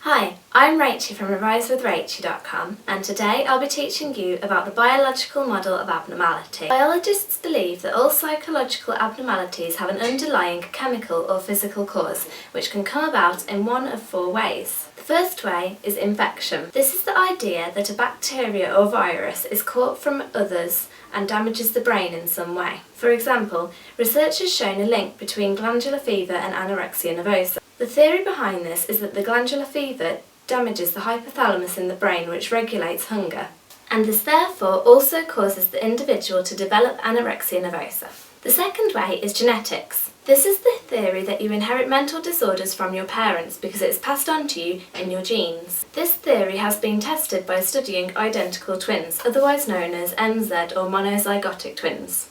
Hi, I'm Rachie from revisewithrachie.com, and today I'll be teaching you about the biological model of abnormality. Biologists believe that all psychological abnormalities have an underlying chemical or physical cause, which can come about in one of four ways. The first way is infection. This is the idea that a bacteria or virus is caught from others and damages the brain in some way. For example, research has shown a link between glandular fever and anorexia nervosa. The theory behind this is that the glandular fever damages the hypothalamus in the brain, which regulates hunger, and this therefore also causes the individual to develop anorexia nervosa. The second way is genetics. This is the theory that you inherit mental disorders from your parents because it is passed on to you in your genes. This theory has been tested by studying identical twins, otherwise known as MZ or monozygotic twins.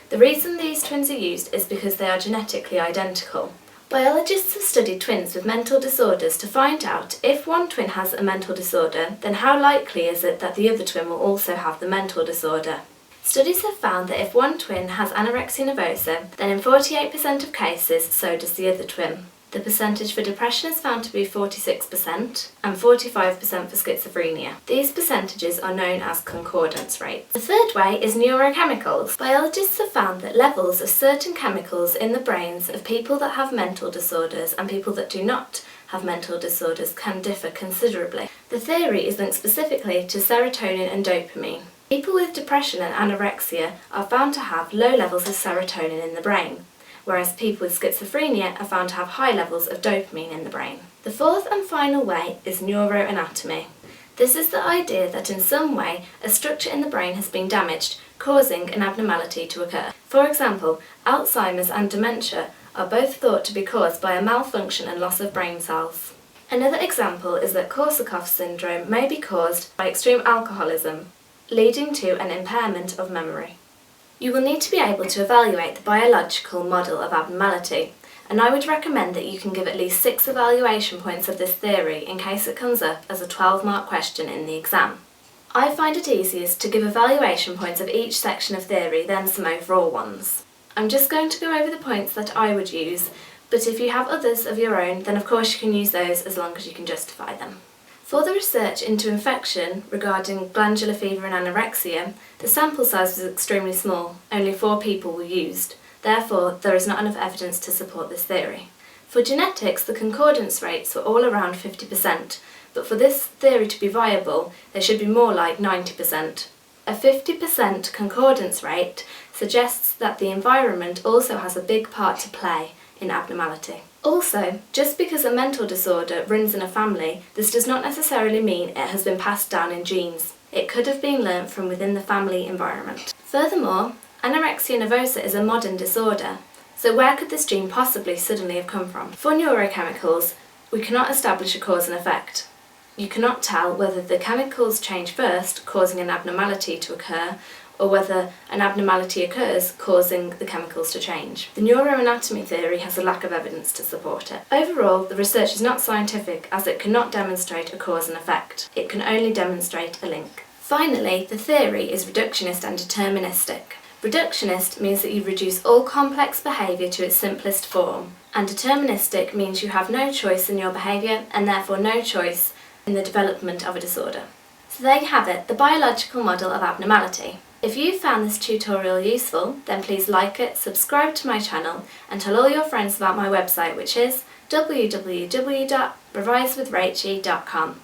The reason these twins are used is because they are genetically identical. Biologists have studied twins with mental disorders to find out if one twin has a mental disorder, then how likely is it that the other twin will also have the mental disorder. Studies have found that if one twin has anorexia nervosa, then in 48% of cases, so does the other twin. The percentage for depression is found to be 46% and 45% for schizophrenia. These percentages are known as concordance rates. The third way is neurochemicals. Biologists have found that levels of certain chemicals in the brains of people that have mental disorders and people that do not have mental disorders can differ considerably. The theory is linked specifically to serotonin and dopamine. People with depression and anorexia are found to have low levels of serotonin in the brain, whereas people with schizophrenia are found to have high levels of dopamine in the brain. The fourth and final way is neuroanatomy. This is the idea that in some way a structure in the brain has been damaged, causing an abnormality to occur. For example, Alzheimer's and dementia are both thought to be caused by a malfunction and loss of brain cells. Another example is that Korsakoff syndrome may be caused by extreme alcoholism, leading to an impairment of memory. You will need to be able to evaluate the biological model of abnormality, and I would recommend that you can give at least 6 evaluation points of this theory in case it comes up as a 12-mark question in the exam. I find it easiest to give evaluation points of each section of theory, then some overall ones. I'm just going to go over the points that I would use, but if you have others of your own, then of course you can use those as long as you can justify them. For the research into infection regarding glandular fever and anorexia, the sample size was extremely small, only 4 people were used. Therefore, there is not enough evidence to support this theory. For genetics, the concordance rates were all around 50%, but for this theory to be viable, they should be more like 90%. A 50% concordance rate suggests that the environment also has a big part to play in abnormality. Also, just because a mental disorder runs in a family, this does not necessarily mean it has been passed down in genes. It could have been learnt from within the family environment. Furthermore, anorexia nervosa is a modern disorder, so where could this gene possibly suddenly have come from? For neurochemicals, we cannot establish a cause and effect. You cannot tell whether the chemicals change first, causing an abnormality to occur, or whether an abnormality occurs, causing the chemicals to change. The neuroanatomy theory has a lack of evidence to support it. Overall, the research is not scientific as it cannot demonstrate a cause and effect. It can only demonstrate a link. Finally, the theory is reductionist and deterministic. Reductionist means that you reduce all complex behaviour to its simplest form, and deterministic means you have no choice in your behaviour and therefore no choice in the development of a disorder. So there you have it, the biological model of abnormality. If you found this tutorial useful, then please like it, subscribe to my channel, and tell all your friends about my website, which is www.revisewithrachie.com.